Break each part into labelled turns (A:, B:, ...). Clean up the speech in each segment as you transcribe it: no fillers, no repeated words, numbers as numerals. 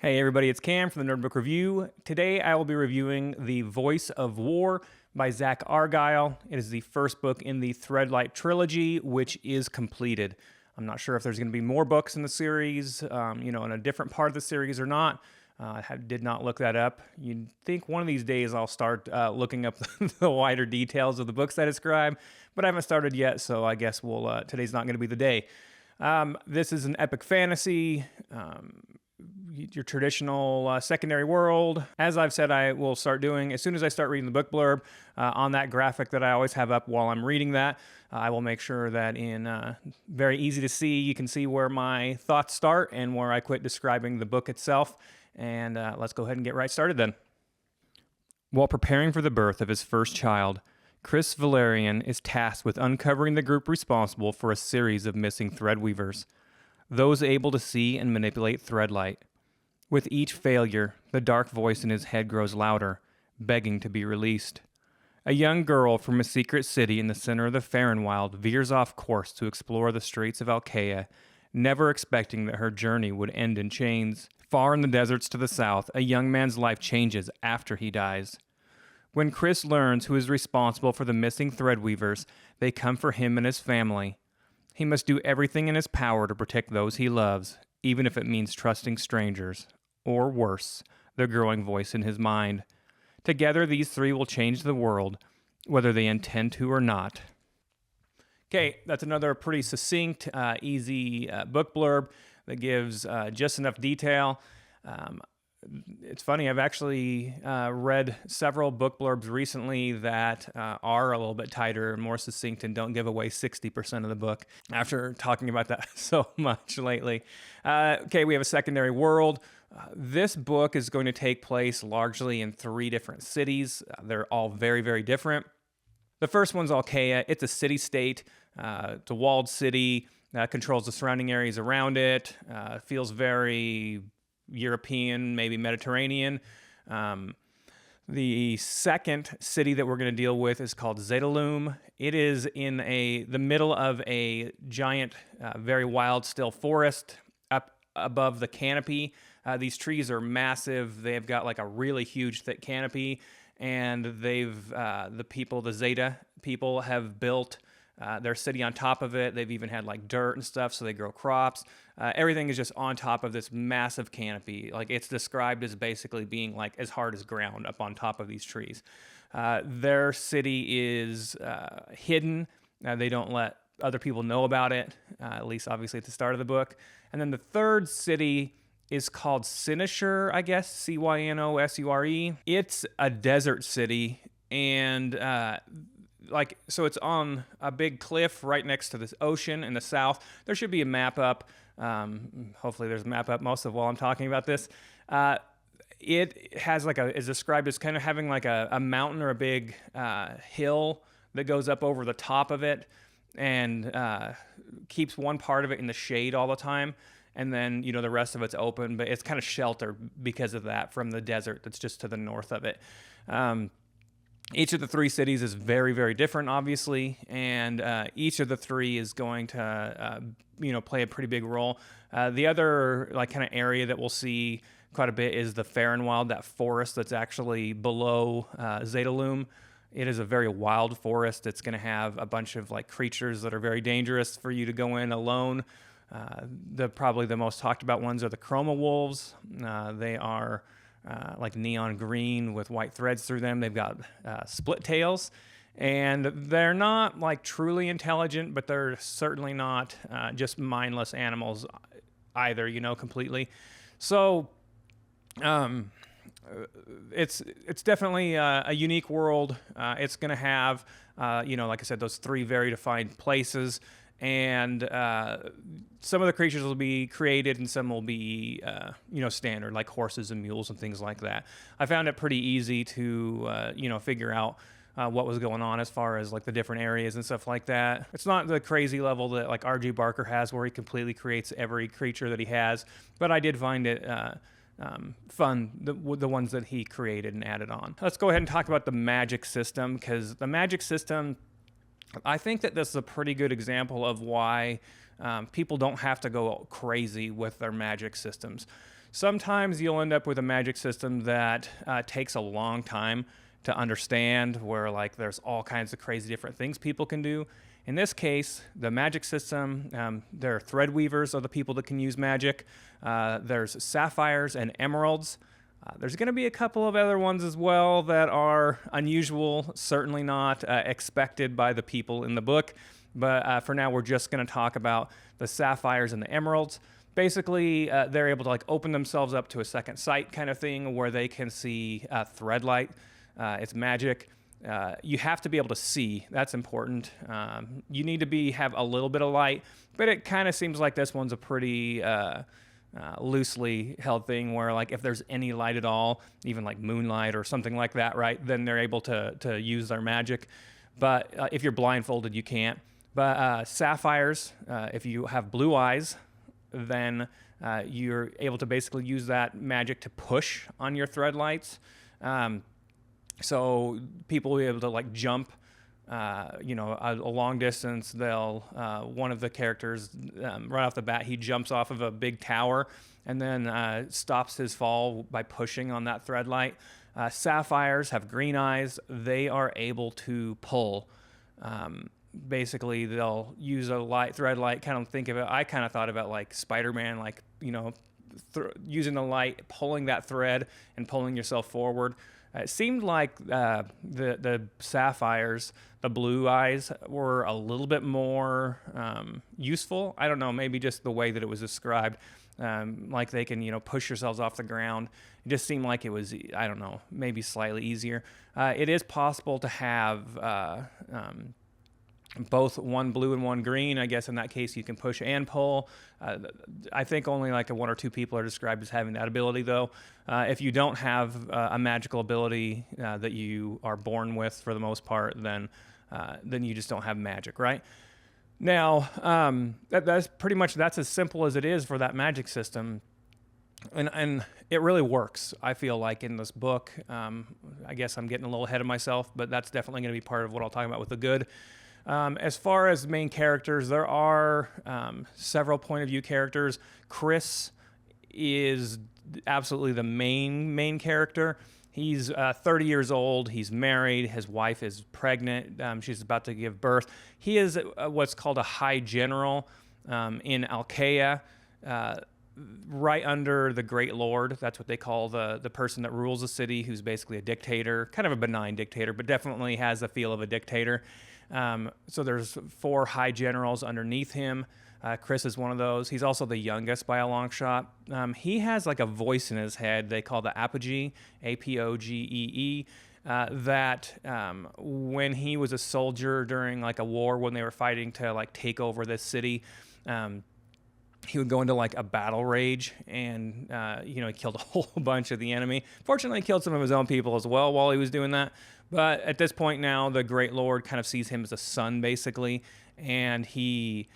A: Hey everybody, it's Cam from the Nerd Book Review. Today I will be reviewing The Voice of War by Zach Argyle. It is the first book in the Threadlight Trilogy, which is completed. I'm not sure if there's going to be more books in the series, in a different part of the series or not. I did not look that up. You'd think one of these days I'll start looking up the wider details of the books I describe, but I haven't started yet, so I guess today's not going to be the day. This is an epic fantasy, your traditional secondary world. As I've said, I will start doing as soon as I start reading the book blurb on that graphic that I always have up while I'm reading that. I will make sure that in very easy to see, you can see where my thoughts start and where I quit describing the book itself. And let's go ahead and get right started then. While preparing for the birth of his first child, Chrys Valerian is tasked with uncovering the group responsible for a series of missing threadweavers, those able to see and manipulate threadlight. With each failure, the dark voice in his head grows louder, begging to be released. A young girl from a secret city in the center of the Fairenwild veers off course to explore the streets of Alchea, never expecting that her journey would end in chains. Far in the deserts to the south, a young man's life changes after he dies. When Chrys learns who is responsible for the missing threadweavers, they come for him and his family. He must do everything in his power to protect those he loves, even if it means trusting strangers, or worse, the growing voice in his mind. Together, these three will change the world, whether they intend to or not. Okay, that's another pretty succinct, easy book blurb that gives just enough detail. It's funny, I've actually read several book blurbs recently that are a little bit tighter and more succinct and don't give away 60% of the book after talking about that so much lately. Okay, we have a secondary world. This book is going to take place largely in 3 different cities. They're all very, very different. The first one's Alchea. It's a city-state. It's a walled city, controls the surrounding areas around it, feels very European, maybe Mediterranean. The second city that we're going to deal with is called Zedalum. It is in the middle of a giant, very wild, still forest up above the canopy. These trees are massive. They've got like a really huge, thick canopy, and the Zeta people have built their city on top of it. They've even had like dirt and stuff, so they grow crops. Everything is just on top of this massive canopy. Like, it's described as basically being like as hard as ground up on top of these trees. Their city is hidden. They don't let other people know about it, at least obviously at the start of the book. And then the third city is called Cynosure, I guess, Cynosure. It's a desert city, and so it's on a big cliff right next to this ocean in the south. There should be a map up. Hopefully there's a map up most of while I'm talking about this. It has is described as kind of having like a mountain or a big hill that goes up over the top of it and keeps one part of it in the shade all the time. And then, the rest of it's open, but it's kind of sheltered because of that from the desert that's just to the north of it. Each of the 3 cities is very, very different, obviously, and each of the 3 is going to, play a pretty big role. The other, kind of area that we'll see quite a bit is the Fairenwild, that forest that's actually below Zedalum. It is a very wild forest. It's going to have a bunch of, creatures that are very dangerous for you to go in alone. Probably the most talked about ones are the chroma wolves. They are neon green with white threads through them. They've got split tails, and they're not truly intelligent, but they're certainly not just mindless animals either, completely. So it's definitely a unique world. It's going to have, like I said, those 3 very defined places. And some of the creatures will be created and some will be, standard, like horses and mules and things like that. I found it pretty easy to, figure out what was going on as far as the different areas and stuff like that. It's not the crazy level that R.G. Barker has where he completely creates every creature that he has, but I did find it fun, the ones that he created and added on. Let's go ahead and talk about the magic system, because the magic system, I think that this is a pretty good example of why people don't have to go crazy with their magic systems. Sometimes you'll end up with a magic system that takes a long time to understand, where like there's all kinds of crazy different things people can do. In this case, the magic system, there are threadweavers are the people that can use magic. There's sapphires and emeralds. There's going to be a couple of other ones as well that are unusual, certainly not expected by the people in the book. But for now, we're just going to talk about the sapphires and the emeralds. Basically, they're able to like open themselves up to a second sight kind of thing where they can see threadlight. It's magic. You have to be able to see. That's important. You need to have a little bit of light, but it kind of seems like this one's a pretty loosely held thing where like if there's any light at all, even like moonlight or something like that, right, then they're able to use their magic. But if you're blindfolded, you can't. But sapphires, if you have blue eyes, then you're able to basically use that magic to push on your threadlights. So people will be able to like jump, a long distance. One of the characters, right off the bat, he jumps off of a big tower and then stops his fall by pushing on that threadlight. Sapphires have green eyes. They are able to pull. Basically, they'll use a thread light. Kind of think of it. I kind of thought about like Spider-Man, like using the light, pulling that thread, and pulling yourself forward. It seemed like the sapphires, the blue eyes, were a little bit more useful. I don't know, maybe just the way that it was described. Like they can, push yourselves off the ground. It just seemed like it was, I don't know, maybe slightly easier. It is possible to have both one blue and one green. I guess in that case you can push and pull. I think only like one or two people are described as having that ability though. If you don't have a magical ability that you are born with for the most part, then you just don't have magic, right? Now, that's as simple as it is for that magic system. And it really works, I feel like, in this book. I guess I'm getting a little ahead of myself, but that's definitely going to be part of what I'll talk about with the good. As far as main characters, there are several point of view characters. Chrys is absolutely the main character. He's 30 years old. He's married. His wife is pregnant. She's about to give birth. He is what's called a high general in Alchea, right under the Great Lord. That's what they call the person that rules the city, who's basically a dictator, kind of a benign dictator, but definitely has the feel of a dictator. So there's 4 high generals underneath him. Chrys is one of those. He's also the youngest by a long shot. He has like a voice in his head they call the apogee, Apogee, that when he was a soldier during like a war when they were fighting to like take over this city, he would go into like a battle rage and, he killed a whole bunch of the enemy. Fortunately, he killed some of his own people as well while he was doing that. But at this point now, the Great Lord kind of sees him as a son, basically, and he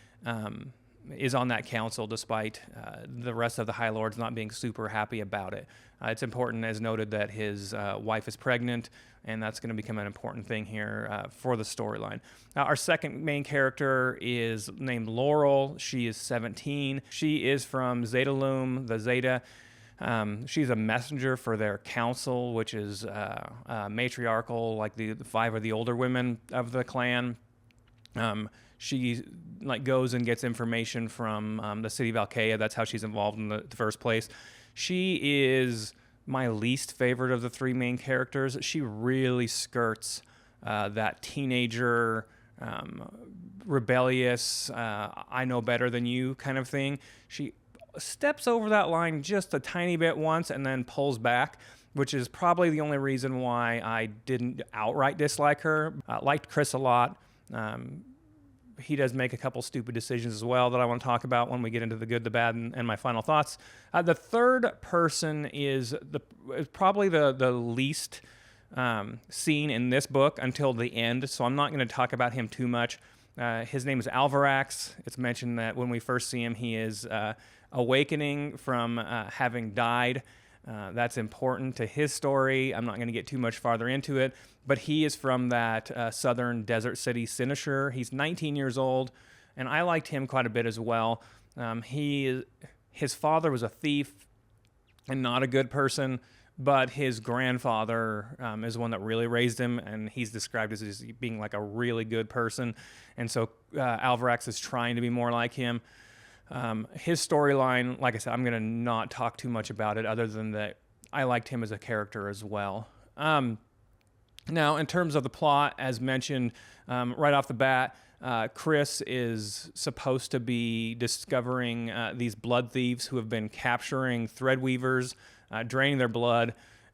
A: is on that council despite the rest of the High Lords not being super happy about it. It's important, as noted, that his wife is pregnant, and that's going to become an important thing here for the storyline. Now, our second main character is named Laurel. She is 17. She is from Zetalum, the Zeta. She's a messenger for their council, which is matriarchal, like the 5 of the older women of the clan. She like goes and gets information from the city of Alchea. That's how she's involved in the first place. She is my least favorite of the 3 main characters. She really skirts that teenager, rebellious, I know better than you kind of thing. She steps over that line just a tiny bit once and then pulls back, which is probably the only reason why I didn't outright dislike her. Liked Chrys a lot. He does make a couple stupid decisions as well that I want to talk about when we get into the good, the bad, and my final thoughts. The third person is probably the least seen in this book until the end, so I'm not going to talk about him too much. His name is Alvarax. It's mentioned that when we first see him, he is awakening from having died. That's important to his story. I'm not going to get too much farther into it, but he is from that southern desert city, Sinishur. He's 19 years old, and I liked him quite a bit as well. His father was a thief. and not a good person, but his grandfather is one that really raised him, and he's described as being like a really good person. And so Alvarax is trying to be more like him. His storyline, like I said, I'm going to not talk too much about it other than that I liked him as a character as well. Now, in terms of the plot, as mentioned right off the bat, Chrys is supposed to be discovering these blood thieves who have been capturing threadweavers, draining their blood,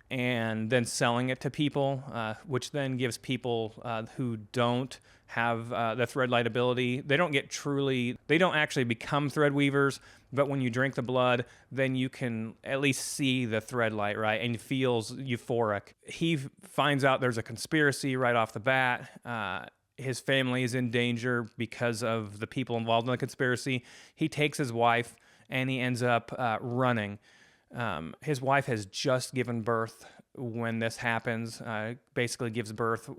A: and then selling it to people, which then gives people who don't have the Threadlight ability, they don't actually become Threadweavers, but when you drink the blood, then you can at least see the Threadlight, right? And feels euphoric. He finds out there's a conspiracy right off the bat. His family is in danger because of the people involved in the conspiracy. He takes his wife and he ends up running. His wife has just given birth when this happens, basically gives birth.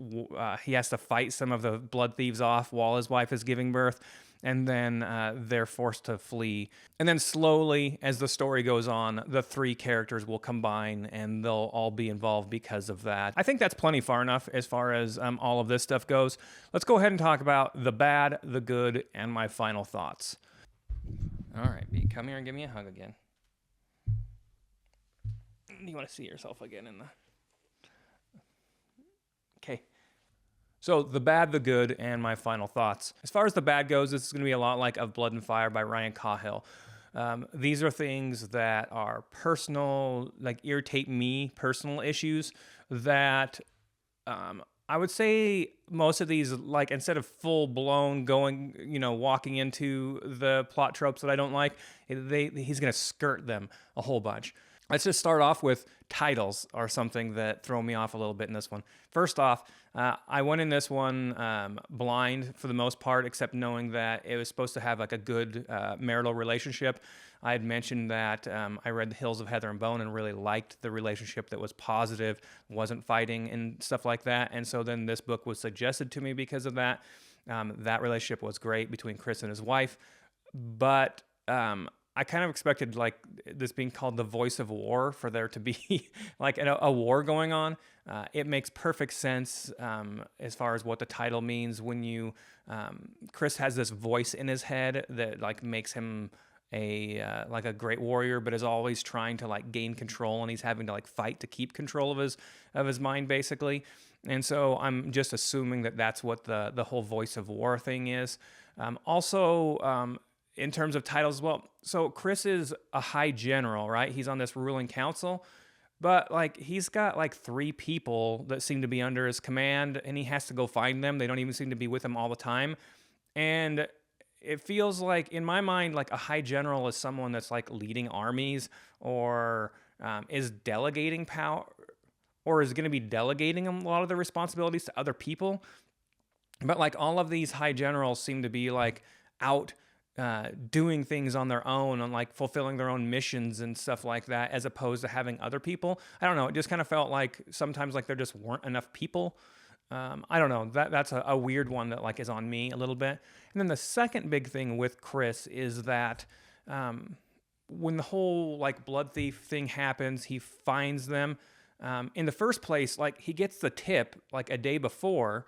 A: He has to fight some of the blood thieves off while his wife is giving birth, and then they're forced to flee. And then slowly, as the story goes on, the three characters will combine and they'll all be involved because of that. I think that's plenty far enough as far as all of this stuff goes. Let's go ahead and talk about the bad, the good, and my final thoughts. All right, B, come here and give me a hug again. You want to see yourself again in the... Okay. So the bad, the good, and my final thoughts. As far as the bad goes, this is going to be a lot like Of Blood and Fire by Ryan Cahill. These are things that are personal, like irritate me, personal issues that I would say most of these, like instead of full blown going, walking into the plot tropes that I don't like, he's going to skirt them a whole bunch. Let's just start off with titles are something that throw me off a little bit in this one. First off, I went in this one blind for the most part, except knowing that it was supposed to have like a good marital relationship. I had mentioned that I read The Hills of Heather and Bone and really liked the relationship that was positive, wasn't fighting and stuff like that. And so then this book was suggested to me because of that. That relationship was great between Chrys and his wife, but I kind of expected like this being called The Voice of War for there to be like a war going on. It makes perfect sense as far as what the title means when Chrys has this voice in his head that like makes him like a great warrior, but is always trying to like gain control, and he's having to like fight to keep control of his mind basically. And so I'm just assuming that that's what the whole Voice of War thing is. Also, in terms of titles as well, so Chrys is a high general, right? He's on this ruling council, but like he's got like 3 people that seem to be under his command, and he has to go find them. They don't even seem to be with him all the time. And it feels like, in my mind, like a high general is someone that's like leading armies or is delegating power, or is going to be delegating a lot of the responsibilities to other people. But like all of these high generals seem to be like out doing things on their own and like fulfilling their own missions and stuff like that, as opposed to having other people. I don't know. It just kind of felt like sometimes like there just weren't enough people. I don't know. That's a weird one that like is on me a little bit. And then the second big thing with Chrys is that when the whole like blood thief thing happens, he finds them. In the first place, like he gets the tip like a day before,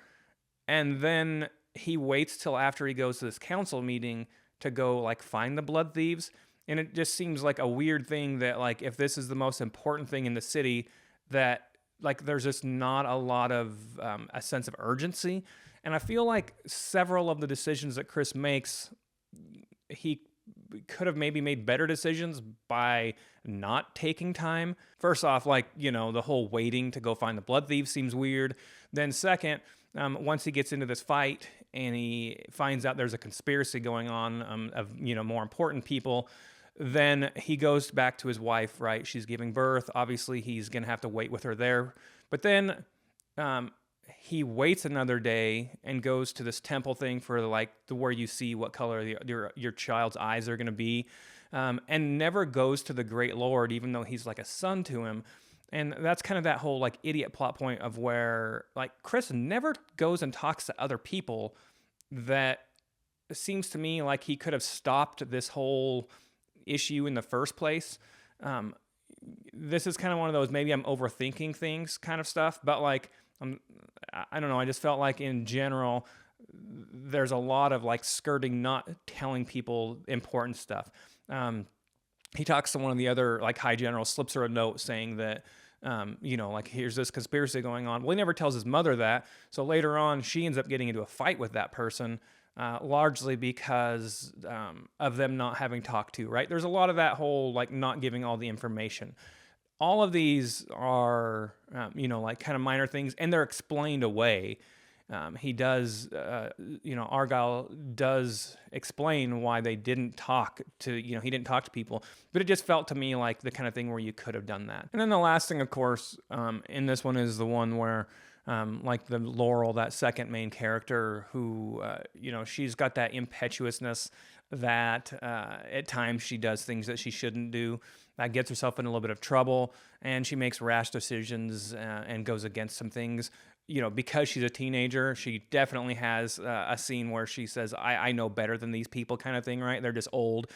A: and then he waits till after he goes to this council meeting to go like find the blood thieves. And it just seems like a weird thing that like if this is the most important thing in the city, that like there's just not a lot of a sense of urgency. And I feel like several of the decisions that Chrys makes, he could have maybe made better decisions by not taking time. First off, like, the whole waiting to go find the blood thieves seems weird. Then second, once he gets into this fight and he finds out there's a conspiracy going on of more important people, then he goes back to his wife, right? She's giving birth. Obviously, he's going to have to wait with her there. But then he waits another day and goes to this temple thing for like where you see what color your child's eyes are going to be, and never goes to the Great Lord, even though he's like a son to him. And that's kind of that whole like idiot plot point of where like Chrys never goes and talks to other people. That seems to me like he could have stopped this whole issue in the first place. this is kind of one of those, maybe I'm overthinking things kind of stuff, but like, I don't know. I just felt like in general, there's a lot of like skirting, not telling people important stuff. He talks to one of the other like high generals, slips her a note saying that, like here's this conspiracy going on. Well, he never tells his mother that. So later on, she ends up getting into a fight with that person, largely because of them not having talked to, right? There's a lot of that whole like not giving all the information. All of these are, like kind of minor things, and they're explained away. He does, Argyle does explain why they didn't talk to, he didn't talk to people, but it just felt to me like the kind of thing where you could have done that. And then the last thing, of course, in this one is the one where, like the Laurel, that second main character who, she's got that impetuousness that at times she does things that she shouldn't do. That gets herself in a little bit of trouble, and she makes rash decisions and goes against some things. Because she's a teenager, she definitely has a scene where she says, I know better than these people kind of thing, right? They're just old.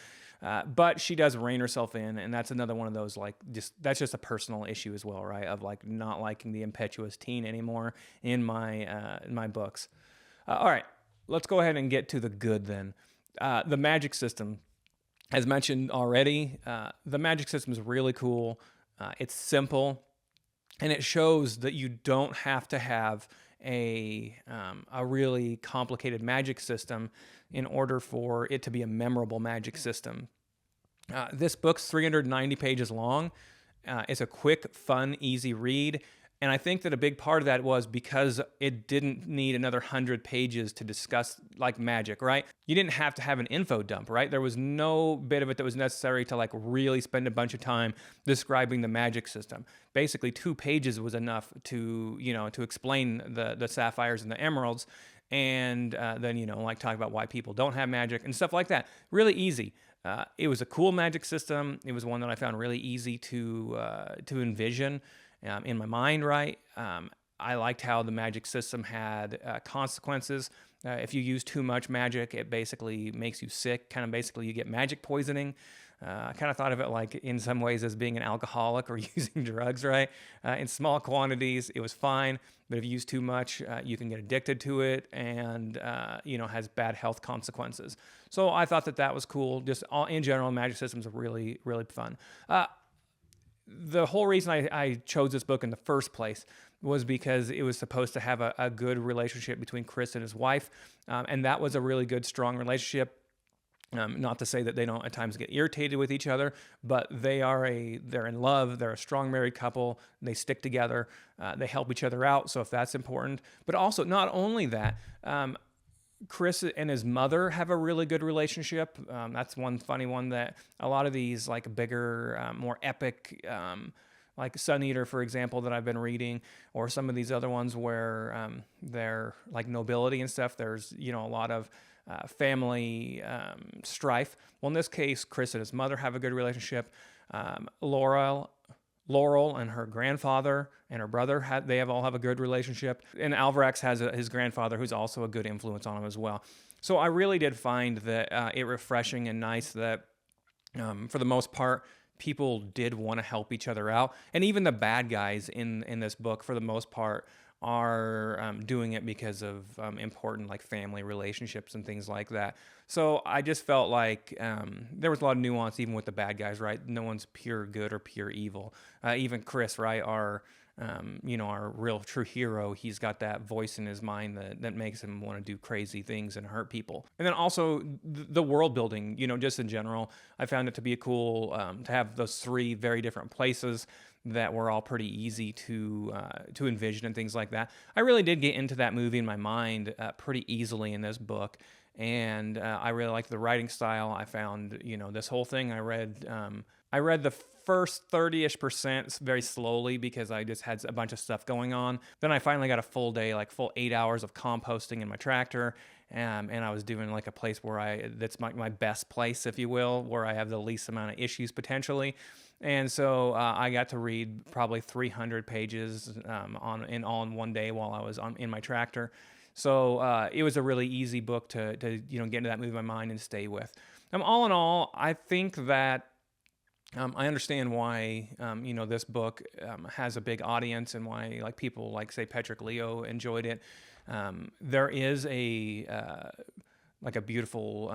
A: But she does rein herself in, and that's another one of those, like, that's just a personal issue as well, right? Of, like, not liking the impetuous teen anymore in my books. All right, let's go ahead and get to the good then. The magic system. As mentioned already, the magic system is really cool. It's simple, and it shows that you don't have to have a really complicated magic system in order for it to be a memorable magic system. This book's 390 pages long. It's a quick, fun, easy read. And I think that a big part of that was because it didn't need another 100 pages to discuss like magic, right? You didn't have to have an info dump, right? There was no bit of it that was necessary to like really spend a bunch of time describing the magic system. Basically 2 pages was enough to, to explain the sapphires and the emeralds. And then, like talk about why people don't have magic and stuff like that. Really easy. It was a cool magic system. It was one that I found really easy to envision. In my mind, right? I liked how the magic system had consequences. If you use too much magic, it basically makes you sick. Kind of basically you get magic poisoning. I kind of thought of it like in some ways as being an alcoholic or using drugs, right? In small quantities, it was fine. But if you use too much, you can get addicted to it and, has bad health consequences. So I thought that was cool. Just in general, magic systems are really, really fun. The whole reason I chose this book in the first place was because it was supposed to have a good relationship between Chrys and his wife. And that was a really good, strong relationship. Not to say that they don't at times get irritated with each other, but they're in love. They're a strong married couple. They stick together. They help each other out. So if that's important, but also not only that, Chrys and his mother have a really good relationship. That's one funny one that a lot of these like bigger, more epic, like Sun Eater, for example, that I've been reading, or some of these other ones where they're like nobility and stuff. There's, a lot of family strife. Well, in this case, Chrys and his mother have a good relationship. Laurel and her grandfather and her brother, they all have a good relationship. And Alvarax has his grandfather who's also a good influence on him as well. So I really did find that it refreshing and nice that for the most part, people did want to help each other out. And even the bad guys in this book, for the most part, are doing it because of important like family relationships and things like that. So I just felt like there was a lot of nuance even with the bad guys, right? No one's pure good or pure evil. Even Chrys, right? Our real true hero, he's got that voice in his mind that makes him want to do crazy things and hurt people. And then also the world building, just in general, I found it to be cool to have those 3 very different places that were all pretty easy to envision and things like that. I really did get into that movie in my mind pretty easily in this book, and I really liked the writing style. I found, this whole thing. I read the first 30-ish% very slowly because I just had a bunch of stuff going on. Then I finally got a full day, like full 8 hours of composting in my tractor. And I was doing like a place where that's my best place, if you will, where I have the least amount of issues potentially. And so I got to read probably 300 pages all in one day while I was in my tractor. So it was a really easy book to get into that movie in my mind and stay with. All in all, I think that I understand why, this book has a big audience and why like people like say Patrick Leo enjoyed it. There is a beautiful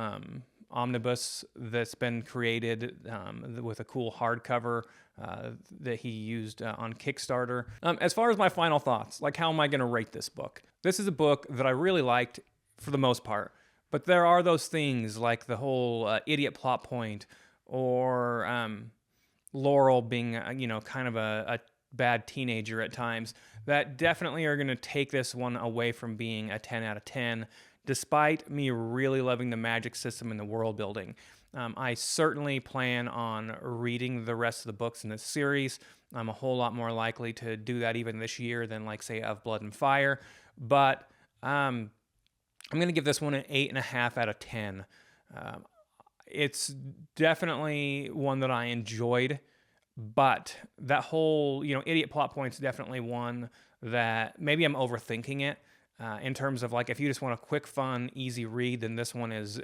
A: omnibus that's been created with a cool hardcover that he used on Kickstarter. As far as my final thoughts, like how am I going to rate this book? This is a book that I really liked for the most part, but there are those things like the whole idiot plot point or Laurel being, kind of a bad teenager at times that definitely are going to take this one away from being a 10 out of 10, despite me really loving the magic system and the world building. I certainly plan on reading the rest of the books in this series. I'm a whole lot more likely to do that even this year than, like, say, Of Blood and Fire. But I'm going to give this one an 8.5 out of 10. It's definitely one that I enjoyed, but that whole, idiot plot point's definitely one that maybe I'm overthinking it. In terms of like, if you just want a quick, fun, easy read, then this one is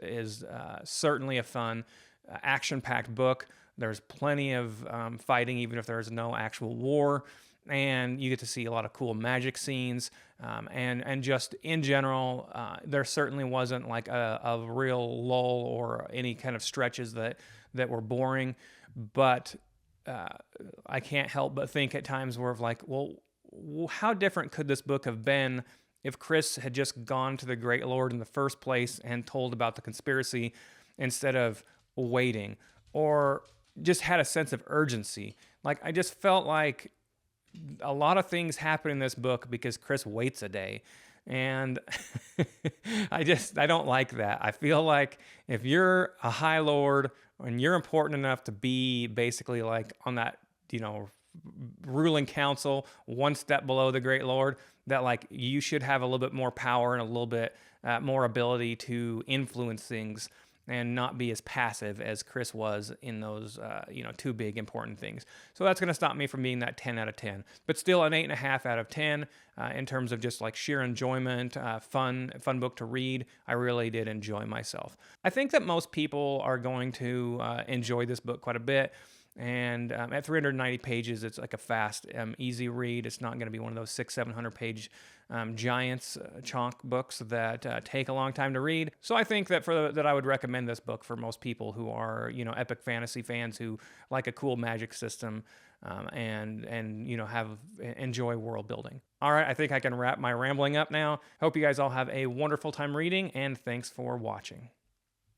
A: certainly a fun, action-packed book. There's plenty of fighting, even if there's no actual war, and you get to see a lot of cool magic scenes. And just in general, there certainly wasn't like a real lull or any kind of stretches that were boring. But I can't help but think at times where of like, well, how different could this book have been if Chrys had just gone to the Great Lord in the first place and told about the conspiracy instead of waiting, or just had a sense of urgency? Like, I just felt like a lot of things happen in this book because Chrys waits a day. And I don't like that. I feel like if you're a High Lord and you're important enough to be basically like on that, ruling council, one step below the Great Lord, that like you should have a little bit more power and a little bit more ability to influence things and not be as passive as Chrys was in those, two big important things. So that's going to stop me from being that 10 out of 10. But still an 8.5 out of 10 in terms of just like sheer enjoyment, fun book to read. I really did enjoy myself. I think that most people are going to enjoy this book quite a bit. And at 390 pages, it's like a fast, easy read. It's not going to be one of those 600-700 page giants, chonk books that take a long time to read. So I think that that I would recommend this book for most people who are, epic fantasy fans who like a cool magic system and enjoy world building. All right, I think I can wrap my rambling up now. Hope you guys all have a wonderful time reading, and thanks for watching.